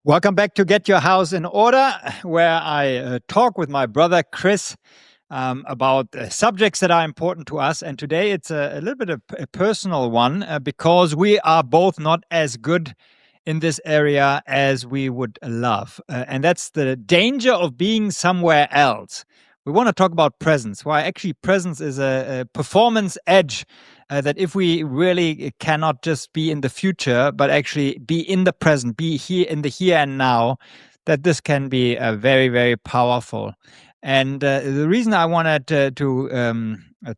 Welcome back to Get Your House in Order, where I talk with my brother Cris about subjects that are important to us. And today it's a little bit of a personal one because we are both not as good in this area as we would love. And that's the danger of being somewhere else. We want to talk about presence. Why actually presence is a performance edge that if we really cannot just be in the future, but actually be in the present, be here in the here and now, that this can be very, very powerful. And the reason I wanted to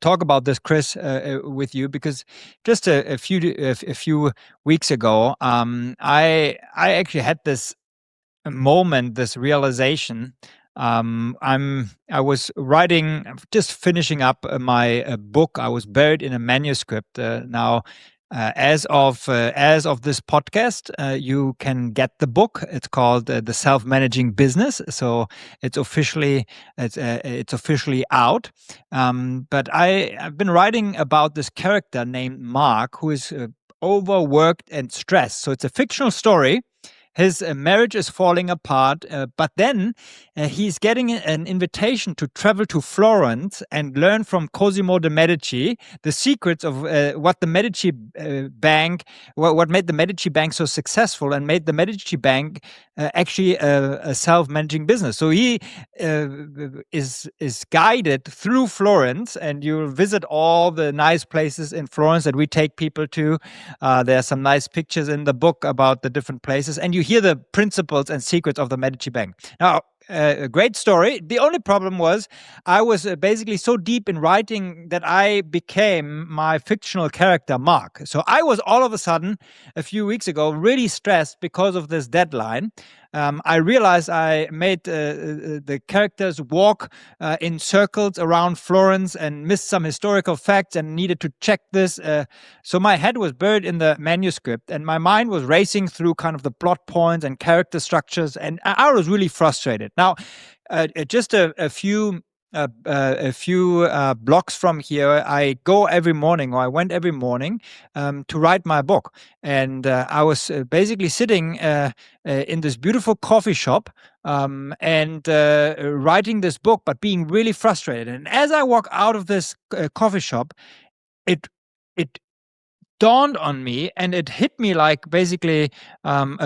talk about this, Cris, with you, because just a few weeks ago, I actually had this moment, this realization. I was writing, just finishing up my book. I was buried in a manuscript. Now, as of this podcast, you can get the book. It's called The Self-Managing Business. So it's officially out. But I've been writing about this character named Mark, who is overworked and stressed. So it's a fictional story. His marriage is falling apart, but then he's getting an invitation to travel to Florence and learn from Cosimo de' Medici the secrets of what the Medici Bank, what made the Medici Bank so successful and made the Medici Bank actually a self-managing business. So he is guided through Florence, and you'll visit all the nice places in Florence that we take people to. There are some nice pictures in the book about the different places, and you hear the principles and secrets of the Medici Bank. Now, a great story. The only problem was I was basically so deep in writing that I became my fictional character, Mark. So I was all of a sudden, a few weeks ago, really stressed because of this deadline. I realized I made the characters walk in circles around Florence and missed some historical facts and needed to check this. So my head was buried in the manuscript and my mind was racing through kind of the plot points and character structures, and I was really frustrated. Now, just a few blocks from here, I go every morning, or I went every morning to write my book. And I was basically sitting in this beautiful coffee shop and writing this book, but being really frustrated. And as I walk out of this coffee shop, it dawned on me, and it hit me like basically what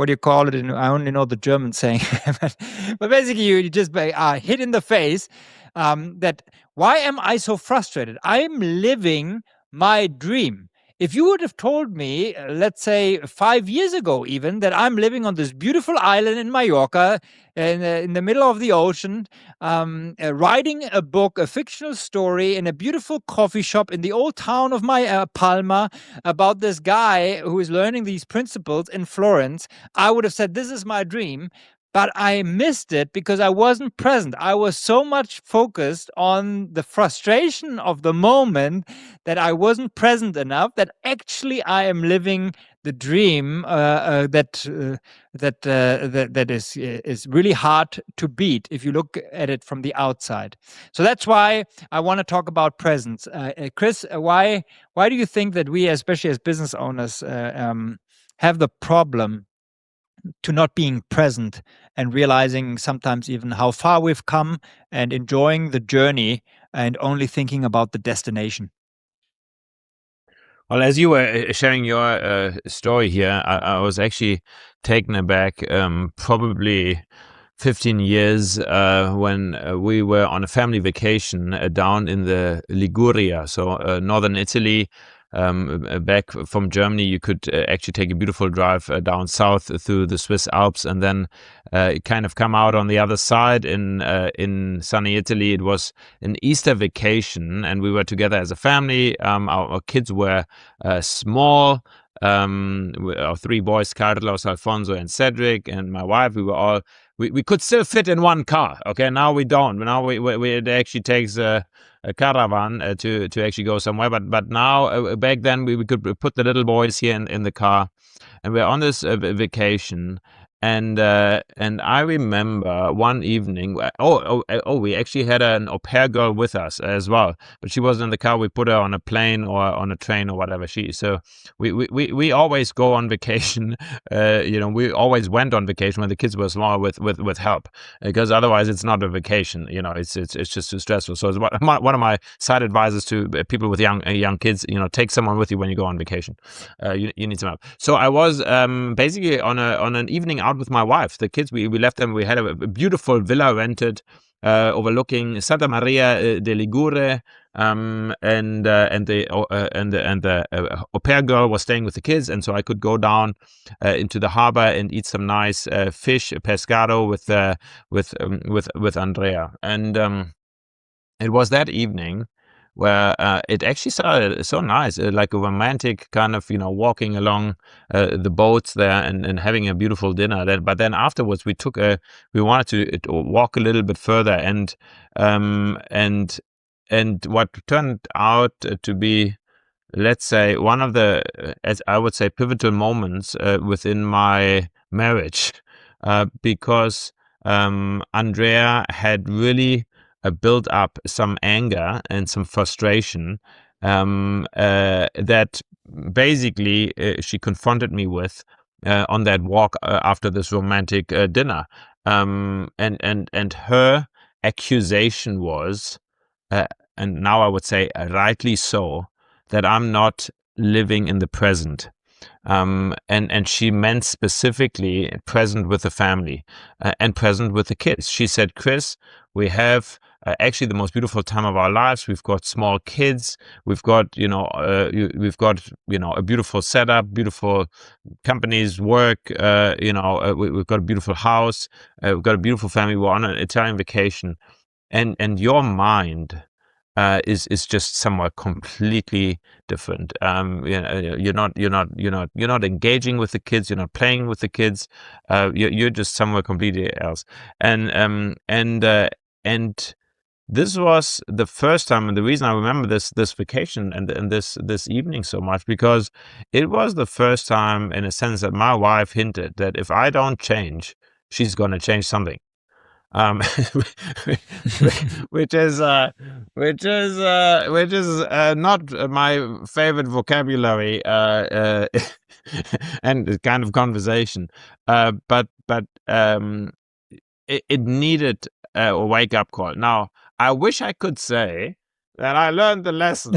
do you call it? I only know the German saying, but basically you just hit in the face that why am I so frustrated? I'm living my dream. If you would have told me, let's say 5 years ago even, that I'm living on this beautiful island in Mallorca, in the middle of the ocean, writing a book, a fictional story in a beautiful coffee shop in the old town of Palma about this guy who is learning these principles in Florence, I would have said, this is my dream. But I missed it because I wasn't present. I was so much focused on the frustration of the moment that I wasn't present enough, that actually I am living the dream that is really hard to beat if you look at it from the outside. So that's why I want to talk about presence. Cris, why do you think that we, especially as business owners, have the problem to not being present and realizing sometimes even how far we've come and enjoying the journey and only thinking about the destination? Well, as you were sharing your story here, I was actually taken aback. Probably 15 years when we were on a family vacation down in the Liguria, so northern Italy. Back from Germany, you could actually take a beautiful drive down south through the Swiss Alps, and then kind of come out on the other side in sunny Italy. It was an Easter vacation, and we were together as a family. Our kids were small. Our three boys, Carlos, Alfonso, and Cedric, and my wife, we could still fit in one car. Okay, now we don't. Now it actually takes a caravan to actually go somewhere. But now, back then, we could put the little boys here in the car, and we're on this vacation. And I remember one evening. We actually had an au pair girl with us as well, but she wasn't in the car. We put her on a plane or on a train or whatever. So we always go on vacation. We always went on vacation when the kids were small with help, because otherwise it's not a vacation. It's just too stressful. So it's one of my side advices to people with young kids. Take someone with you when you go on vacation. You need some help. So I was basically on an evening out with my wife. The kids, we left them. We had a beautiful villa rented overlooking Santa Maria de Ligure, and the au pair girl was staying with the kids, and so I could go down into the harbor and eat some nice fish, pescado with Andrea. And it was that evening where it actually started so nice, like a romantic kind of, walking along the boats there and having a beautiful dinner. But then afterwards, we wanted to walk a little bit further, and what turned out to be, let's say, one of the, as I would say, pivotal moments within my marriage, because Andrea had really built up some anger and some frustration that basically she confronted me with on that walk after this romantic dinner. And her accusation was, and now I would say rightly so, that I'm not living in the present. And she meant specifically present with the family and present with the kids. She said, Cris, we have actually the most beautiful time of our lives. We've got small kids. We've got, we've got, a beautiful setup, beautiful companies, work. We've got a beautiful house. We've got a beautiful family. We're on an Italian vacation, and your mind is just somewhere completely different. You're not engaging with the kids. You're not playing with the kids. You're just somewhere completely else. And this was the first time, and the reason I remember this vacation and this evening so much, because it was the first time, in a sense, that my wife hinted that if I don't change, she's going to change something. um, which is not my favorite vocabulary and kind of conversation, but it needed a wake up call. Now, I wish I could say that I learned the lesson.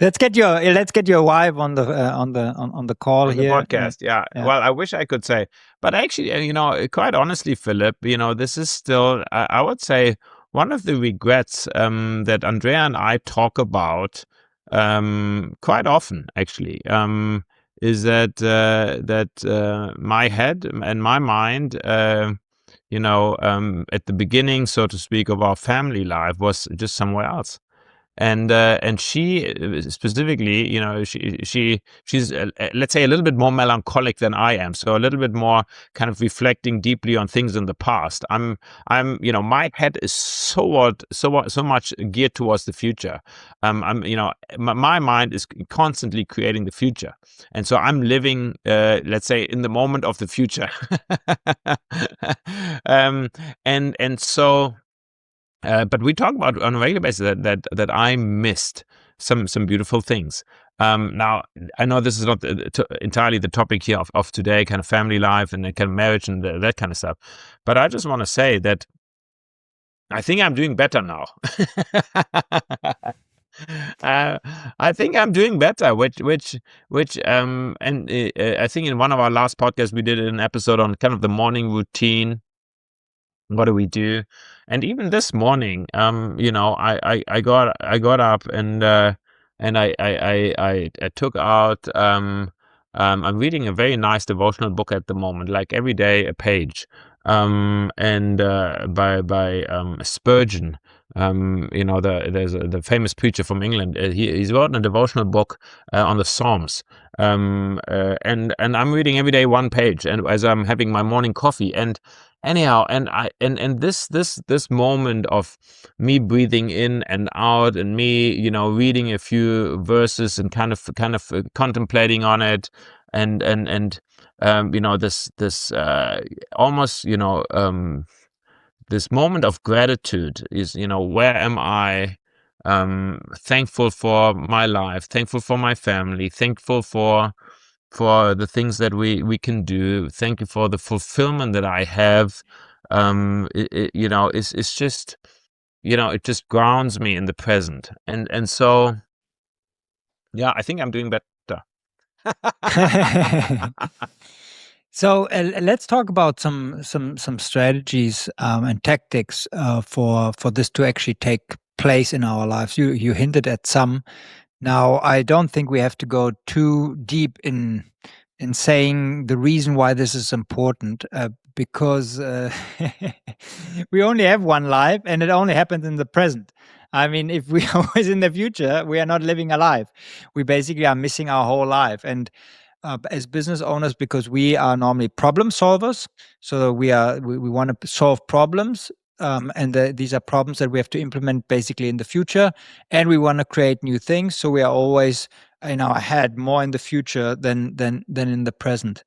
Let's get your wife on the call on the here. podcast. Yeah. Well, I wish I could say, but actually, quite honestly, Philip, this is still, I would say, one of the regrets that Andrea and I talk about quite often, actually, is that my head and my mind, at the beginning, so to speak, of our family life was just somewhere else. And she specifically, she's let's say a little bit more melancholic than I am, so a little bit more kind of reflecting deeply on things in the past. My head is so much geared towards the future. My mind is constantly creating the future, and so I'm living, let's say, in the moment of the future. And so. But we talk about on a regular basis that I missed some beautiful things. Now, I know this is not entirely the topic here of today, kind of family life and kind of marriage and that kind of stuff. But I just want to say that I think I'm doing better now. I think I'm doing better, and I think in one of our last podcasts we did an episode on kind of the morning routine. What do we do? And even this morning, I got up and I took out. I'm reading a very nice devotional book at the moment, like every day a page, and by Spurgeon. There's the famous preacher from England. He's written a devotional book on the Psalms. And I'm reading every day one page, and as I'm having my morning coffee. And anyhow, and this moment of me breathing in and out, and me, reading a few verses and kind of contemplating on it, and this almost, this moment of gratitude is, where am I thankful for my life, thankful for my family, thankful for the things that we can do, thankful for the fulfillment that I have. It's just, it just grounds me in the present. And so, yeah, I think I'm doing better. So let's talk about some strategies and tactics for this to actually take place in our lives. You hinted at some. Now, I don't think we have to go too deep in saying the reason why this is important, because we only have one life, and it only happens in the present. I mean, if we are always in the future, we are not living a life. We basically are missing our whole life. And as business owners, because we are normally problem solvers, so we want to solve problems, and these are problems that we have to implement basically in the future, and we want to create new things. So we are always in our head more in the future than in the present.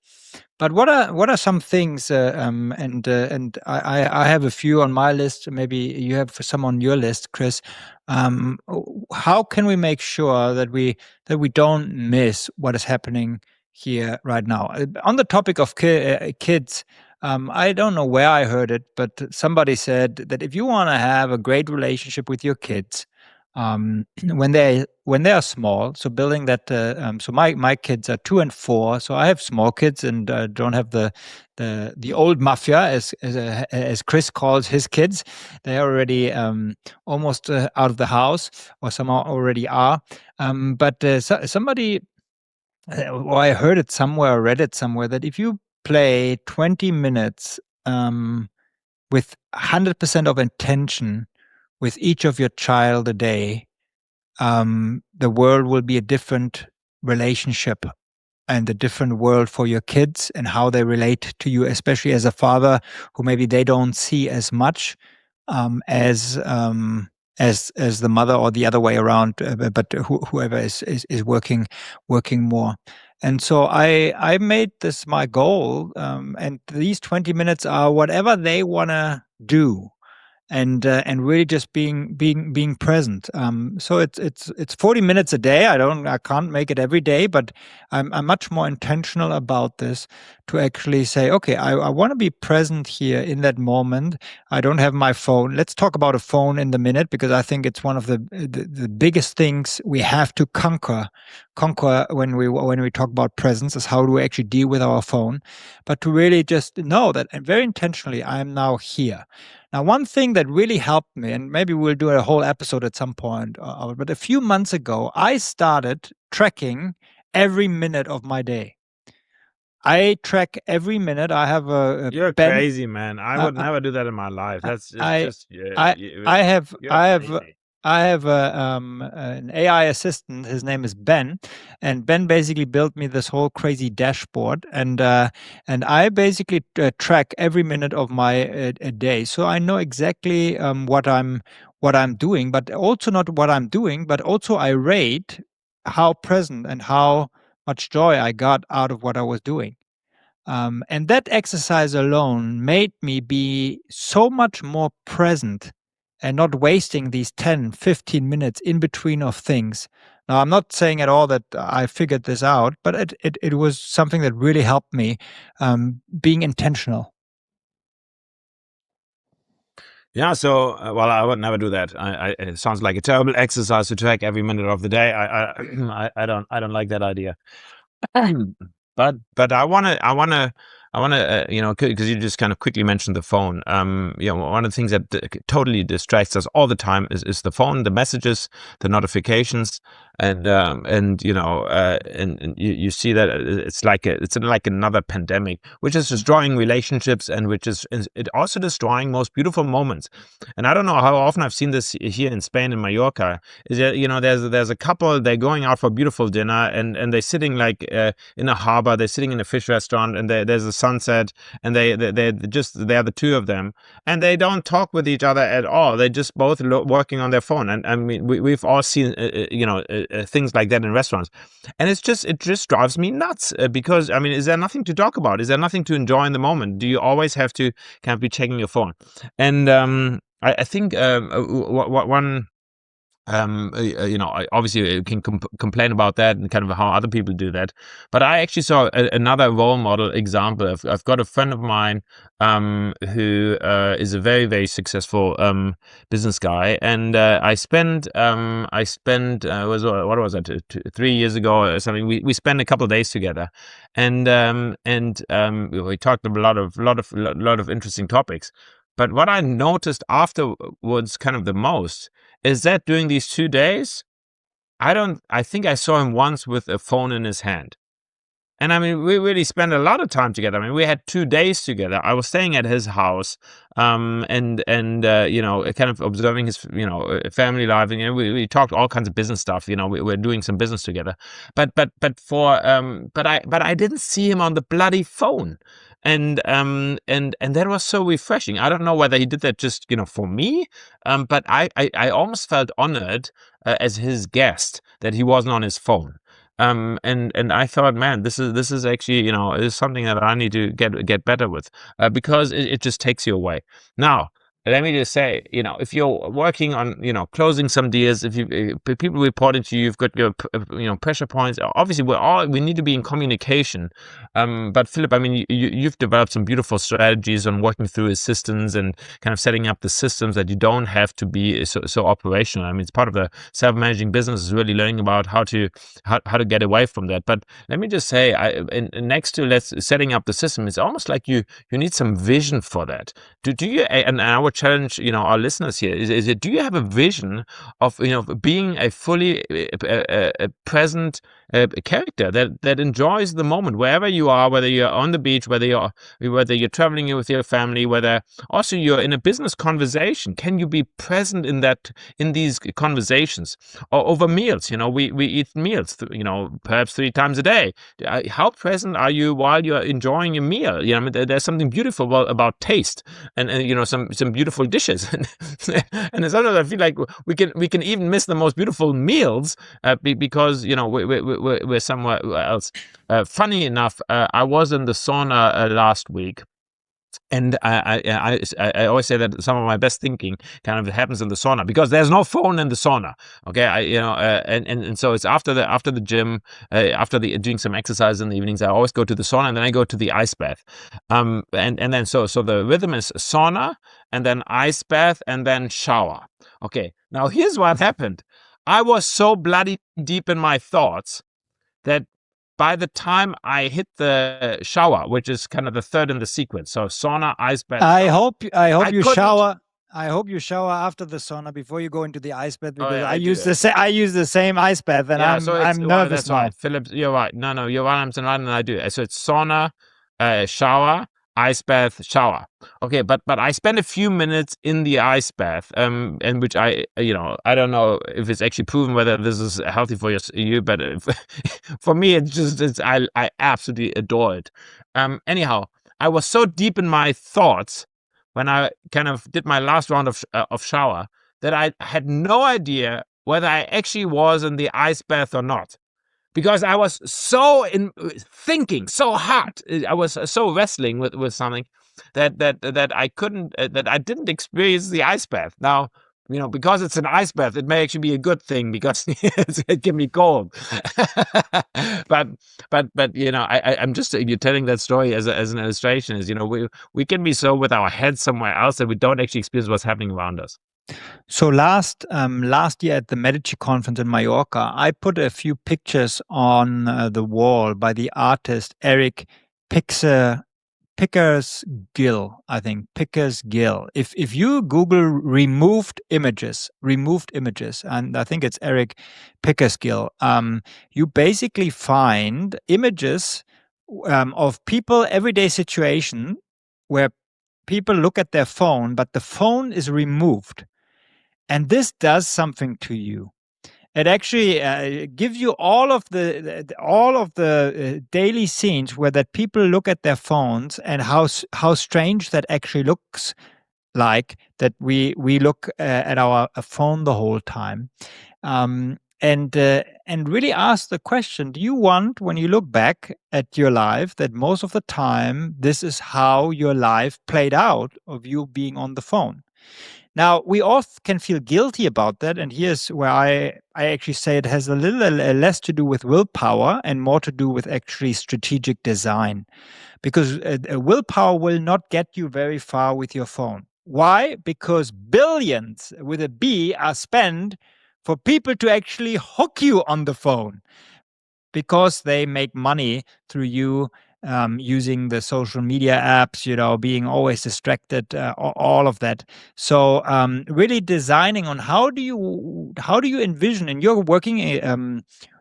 But what are some things? And I have a few on my list. Maybe you have some on your list, Cris. How can we make sure that we don't miss what is happening here right now? On the topic of kids, I don't know where I heard it, but somebody said that if you want to have a great relationship with your kids, when they are small, so building that. So my kids are 2 and 4, so I have small kids and don't have the old mafia as Cris calls his kids. They are already almost out of the house, or some already are. But somebody, or I heard it somewhere, or read it somewhere, that if you play 20 minutes with 100% of intention with each of your child a day, the world will be a different relationship and a different world for your kids and how they relate to you, especially as a father who maybe they don't see as much as the mother, or the other way around, but whoever is working more. And so I made this my goal, and these 20 minutes are whatever they want to do, and really just being present. So it's 40 minutes a day. I can't make it every day, but I'm much more intentional about this, to actually say, okay, I want to be present here in that moment. I don't have my phone. Let's talk about a phone in the minute, because I think it's one of the biggest things we have to conquer when we talk about presence, is how do we actually deal with our phone, but to really just know that, and very intentionally, I am now here. Now, one thing that really helped me, and maybe we'll do a whole episode at some point, but a few months ago, I started tracking every minute of my day. I track every minute. I have a You're pen. crazy, man. I would never do that in my life. That's just I have you're crazy. I have an AI assistant. His name is Ben, and Ben basically built me this whole crazy dashboard, and I basically track every minute of my a day, so I know exactly what I'm doing, but also not what I'm doing, but also I rate how present and how much joy I got out of what I was doing. And that exercise alone made me be so much more present and not wasting these 10, 15 minutes in between of things. Now, I'm not saying at all that I figured this out, but it was something that really helped me being intentional. Yeah, so well, I would never do that. It sounds like a terrible exercise to track every minute of the day. I don't like that idea. But I wanna, because you just kind of quickly mentioned the phone. One of the things that totally distracts us all the time is the phone, the messages, the notifications, and you see that it's like another pandemic, which is destroying relationships, and which is it also destroying most beautiful moments. And I don't know how often I've seen this here in Spain, in Mallorca. Is that, there's a couple, they're going out for a beautiful dinner, and they're sitting like in a harbor, they're sitting in a fish restaurant, and there's a sunset, and they're the two of them, and they don't talk with each other at all. They're just both working on their phone. And I mean, we've all seen things like that in restaurants, and it just drives me nuts because I mean, is there nothing to talk about? Is there nothing to enjoy in the moment? Do you always have to kind of be checking your phone? And I think one I obviously can complain about that and kind of how other people do that. But I actually saw another role model example. I've got a friend of mine who is a very, very successful business guy, and what was that, 3 years ago or something? We spent a couple of days together, and we talked a lot of interesting topics. But what I noticed afterwards, kind of the most, is that during these 2 days, I think I saw him once with a phone in his hand. And I mean, we really spent a lot of time together. I mean, we had 2 days together. I was staying at his house, and kind of observing his, family life, and we talked all kinds of business stuff. We're doing some business together. But I didn't see him on the bloody phone, and that was so refreshing. I don't know whether he did that just for me, but I almost felt honored as his guest that he wasn't on his phone. And I thought, man, this is actually, is something that I need to get better with, because it just takes you away. Now, let me just say, if you're working on, closing some deals, if people reporting to you, you've got your, pressure points. Obviously, we need to be in communication. But Philip, I mean, you've developed some beautiful strategies on working through his systems and kind of setting up the systems that you don't have to be so operational. I mean, it's part of the self-managing business is really learning about how to get away from that. But let me just say, next to setting up the system, it's almost like you need some vision for that. Do you? And I would challenge our listeners here is do you have a vision of being a fully present character that enjoys the moment wherever you are, whether you're on the beach, whether you're traveling with your family, whether also you're in a business conversation? Can you be present in these conversations, or over meals? We eat meals perhaps 3 times a day. How present are you while you're enjoying a meal? I mean, there's something beautiful about taste and some beautiful dishes. And sometimes I feel like we can even miss the most beautiful meals because we're somewhere else. Funny enough, I was in the sauna last week. And I always say that some of my best thinking kind of happens in the sauna because there's no phone in the sauna. Okay, and so it's after the gym, after doing some exercise in the evenings, I always go to the sauna and then I go to the ice bath. And then so the rhythm is sauna and then ice bath and then shower. Okay, now here's what happened. I was so bloody deep in my thoughts that by the time I hit the shower, which is kind of the third in the sequence, so sauna, ice bath. I hope you shower. I hope you shower after the sauna before you go into the ice bath, because I use the same ice bath, and I'm nervous. That's right, Philip. You're right. No, you're right. I'm right, and I do. So it's sauna, shower, ice bath, shower. Okay, but I spent a few minutes in the ice bath, and which I don't know if it's actually proven whether this is healthy for you, but for me, I absolutely adore it. Anyhow, I was so deep in my thoughts when I kind of did my last round of shower that I had no idea whether I actually was in the ice bath or not. Because I was so thinking so hard, I was so wrestling with something that I couldn't, that I didn't experience the ice bath. Now, because it's an ice bath, it may actually be a good thing because it can be cold. but I'm just you're telling that story as an illustration. Is we can be so with our heads somewhere else that we don't actually experience what's happening around us. So last year at the Medici conference in Mallorca, I put a few pictures on the wall by the artist Eric Pickersgill, I think Pickersgill. If you Google removed images, and I think it's Eric Pickersgill, you basically find images of people, everyday situation where people look at their phone, but the phone is removed. And this does something to you. It actually gives you all of the daily scenes where that people look at their phones, and how strange that actually looks like, that we look at our phone the whole time. and really ask the question: do you want, when you look back at your life, that most of the time this is how your life played out, of you being on the phone? Now, we all can feel guilty about that, and here's where I actually say it has a little less to do with willpower and more to do with actually strategic design, because willpower will not get you very far with your phone. Why? Because billions with a B are spent for people to actually hook you on the phone, because they make money through you using the social media apps, being always distracted, all of that. So really designing on how do you envision in your working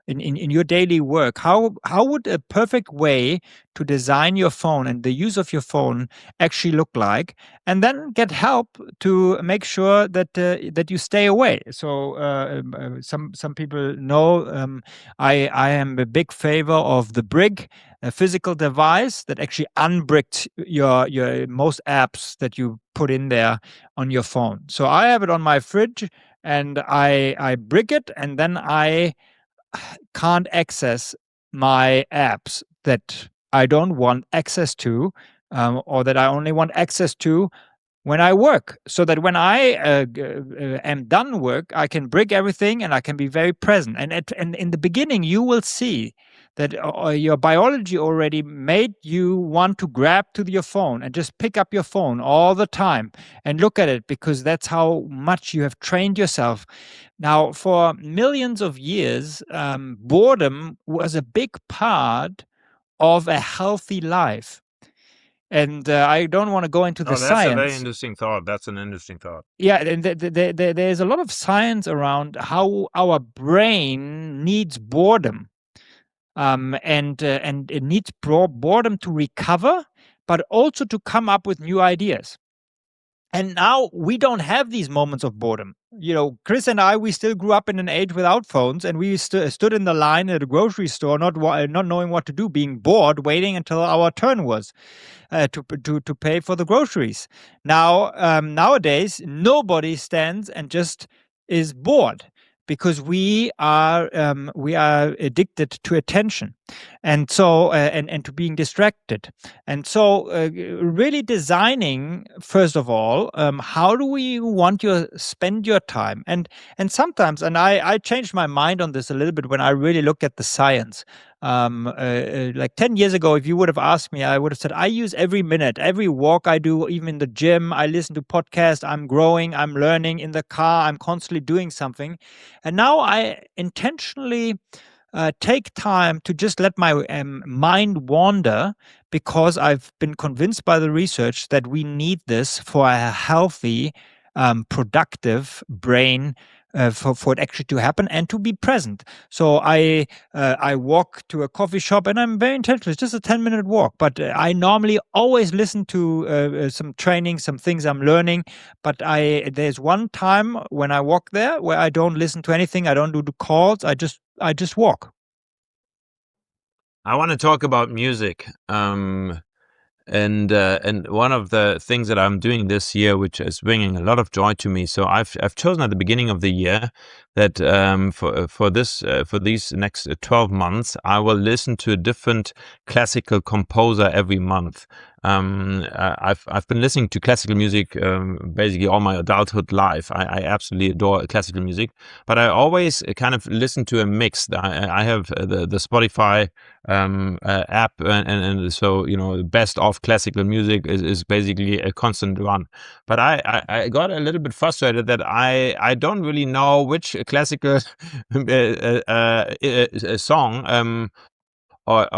in your daily work, how would a perfect way to design your phone and the use of your phone actually look like, and then get help to make sure that you stay away. So some people know I am a big favor of the brick, a physical device that actually unbricked your most apps that you put in there on your phone. So I have it on my fridge, and I brick it, and then I can't access my apps that I don't want access to, or that I only want access to when I work, so that when I am done work, I can break everything and I can be very present. And in the beginning, you will see that your biology already made you want to grab to your phone and just pick up your phone all the time and look at it, because that's how much you have trained yourself. Now, for millions of years, boredom was a big part of a healthy life. And I don't want to go into the Oh, that's a very science. interesting thought. That's an interesting thought. Yeah, and there's a lot of science around how our brain needs boredom, and it needs boredom to recover, but also to come up with new ideas. And now we don't have these moments of boredom. Cris and I, we still grew up in an age without phones, and we stood in the line at a grocery store, not knowing what to do, being bored, waiting until our turn was to pay for the groceries. Now, nowadays, nobody stands and just is bored, because we are addicted to attention, and so and to being distracted. And so really designing, first of all, how do we want you spend your time? And sometimes, and I changed my mind on this a little bit when I really look at the science. Like 10 years ago, if you would have asked me, I would have said I use every minute, every walk I do, even in the gym, I listen to podcasts, I'm growing, I'm learning in the car, I'm constantly doing something. And now I intentionally take time to just let my mind wander, because I've been convinced by the research that we need this for a healthy, productive brain, for it actually to happen and to be present. So I walk to a coffee shop, and I'm very intentional. It's just a 10-minute walk, but I normally always listen to some training, some things I'm learning. But there's one time when I walk there where I don't listen to anything. I don't do the calls. I just walk. I want to talk about music. And one of the things that I'm doing this year, which is bringing a lot of joy to me. So I've chosen at the beginning of the year that for these next 12 months, I will listen to a different classical composer every month. I've been listening to classical music basically all my adulthood life. I absolutely adore classical music, but I always kind of listen to a mix. I have the Spotify app, and so best of classical music is basically a constant run. But I got a little bit frustrated that I don't really know which classical song or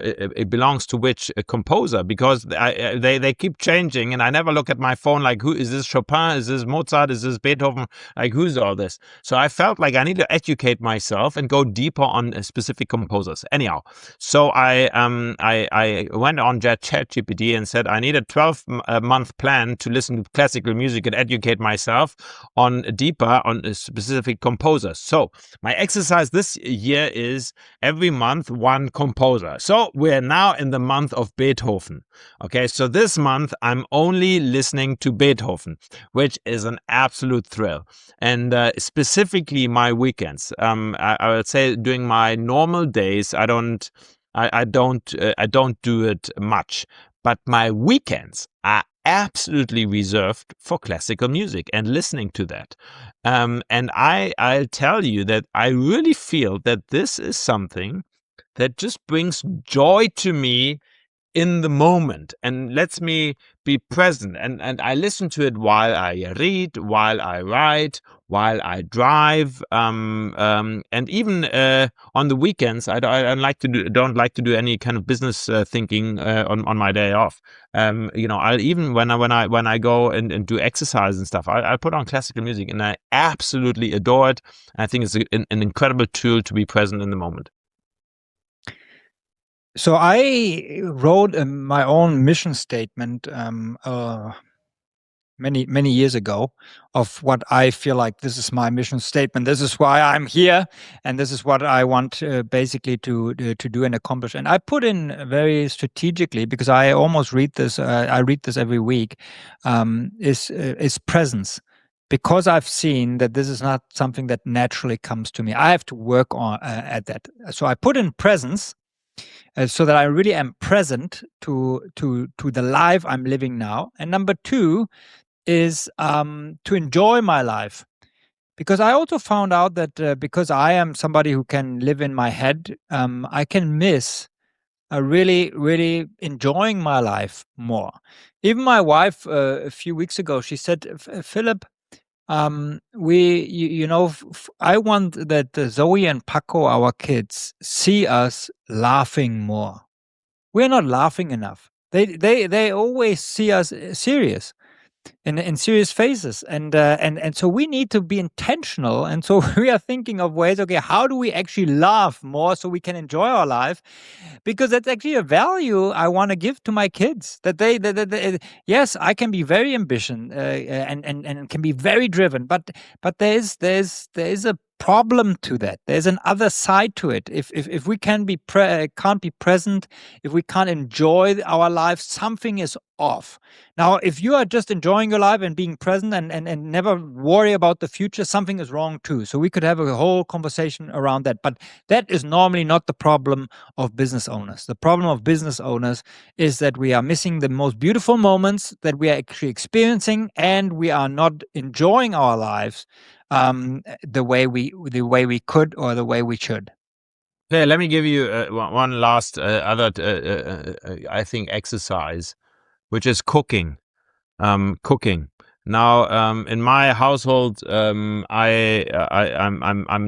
it belongs to which composer, because they keep changing, and I never look at my phone like, who is this? Chopin? Is this Mozart? Is this Beethoven? Like, who's all this? So I felt like I need to educate myself and go deeper on specific composers. Anyhow, so I went on ChatGPT and said I need a 12-month plan to listen to classical music and educate myself on deeper on specific composers. So my exercise this year is every month one composer. So we're now in the month of Beethoven. Okay, so this month I'm only listening to Beethoven, which is an absolute thrill. And specifically my weekends. I would say during my normal days, I don't do it much. But my weekends are absolutely reserved for classical music and listening to that. And I'll tell you that I really feel that this is something that just brings joy to me in the moment and lets me be present. And I listen to it while I read, while I write, while I drive, and even on the weekends. I don't like to do any kind of business thinking on my day off. I'll even when I go and do exercise and stuff, I put on classical music, and I absolutely adore it. I think it's an incredible tool to be present in the moment. So I wrote my own mission statement many years ago of what I feel like this is my mission statement. This is why I'm here, and this is what I want basically to do and accomplish. And I put in very strategically, because I almost read this. I read this every week. Is presence. Because I've seen that this is not something that naturally comes to me. I have to work on at that. So I put in presence, so that I really am present to the life I'm living now. And number two is to enjoy my life, because I also found out that because I am somebody who can live in my head, I can miss really enjoying my life more. Even my wife, a few weeks ago, she said, Philip, I want that Zoe and Paco, our kids, see us laughing more. We're not laughing enough. They always see us serious, in serious faces, and so we need to be intentional. And so we are thinking of ways. Okay, how do we actually laugh more so we can enjoy our life? Because that's actually a value I want to give to my kids. That yes, I can be very ambitious, and can be very driven, but there's a problem to that. There's an other side to it. If we can't be present, if we can't enjoy our life, something is off. Now, if you are just enjoying your life and being present, and never worry about the future, something is wrong too. So we could have a whole conversation around that. But that is normally not the problem of business owners. The problem of business owners is that we are missing the most beautiful moments that we are actually experiencing, and we are not enjoying our lives the way we could, or the way we should. Okay, let me give you one last I think exercise, which is cooking. Cooking. Now, in my household, I'm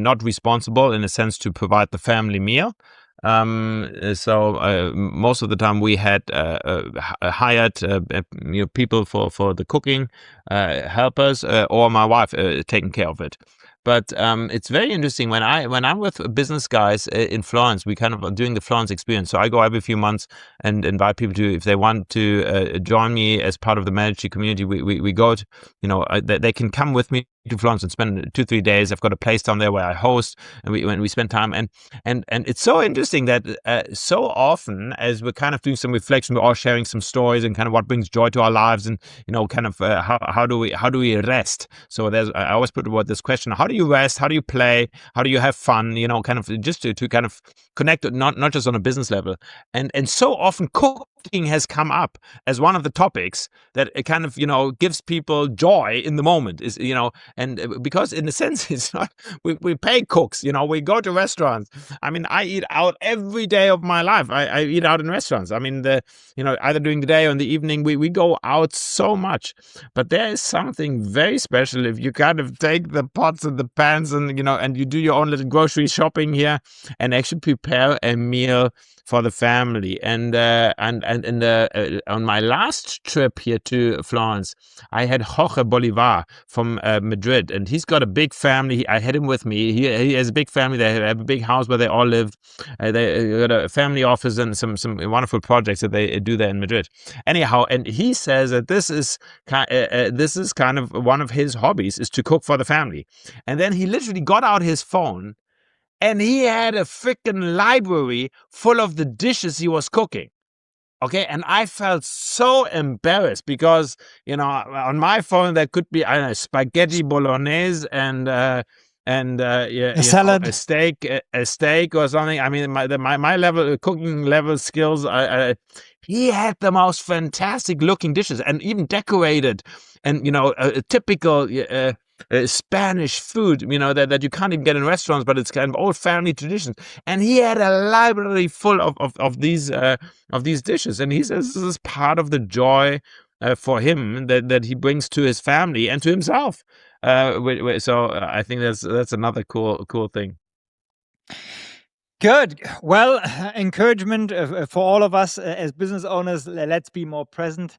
not responsible in a sense to provide the family meal. So most of the time we had hired people for the cooking, helpers, or my wife taking care of it. But it's very interesting when I'm with business guys in Florence. We kind of are doing the Florence experience. So I go every few months and invite people to, if they want to join me as part of the Medici community. We go to, they can come with me to Florence and spend 2-3 days. I've got a place down there where I host, and we spend time. And it's so interesting that so often, as we're kind of doing some reflection, we're all sharing some stories and kind of what brings joy to our lives, and kind of how do we rest. So I always put about this question: how do you rest? How do you play? How do you have fun? Kind of just to kind of connect, not just on a business level. And so often cooking has come up as one of the topics that it kind of gives people joy in the moment. And because in a sense it's not, we pay cooks, we go to restaurants. I mean, I eat out every day of my life. I eat out in restaurants. I mean, either during the day or in the evening, we go out so much. But there is something very special if you kind of take the pots and the pans and you do your own little grocery shopping here and actually prepare a meal for the family. And on my last trip here to Florence, I had Jorge Bolivar from Madrid, and he's got a big family. I had him with me. He has a big family. They have a big house where they all live. They got a family office and some wonderful projects that they do there in Madrid. Anyhow, and he says that this is kind of one of his hobbies, is to cook for the family. And then he literally got out his phone and he had a freaking library full of the dishes he was cooking. Okay, and I felt so embarrassed because, on my phone there could be, I don't know, spaghetti bolognese and A salad. a steak or something. I mean, my level cooking level skills. He had the most fantastic looking dishes and even decorated, and a typical. Spanish food, that you can't even get in restaurants, but it's kind of old family traditions. And he had a library full of these dishes, and he says this is part of the joy for him that he brings to his family and to himself. So I think that's another cool thing. Good. Well, encouragement for all of us as business owners. Let's be more present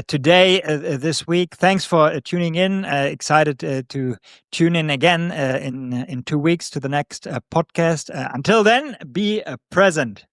today, this week. Thanks for tuning in. Excited to tune in again in 2 weeks to the next podcast. Until then, be present.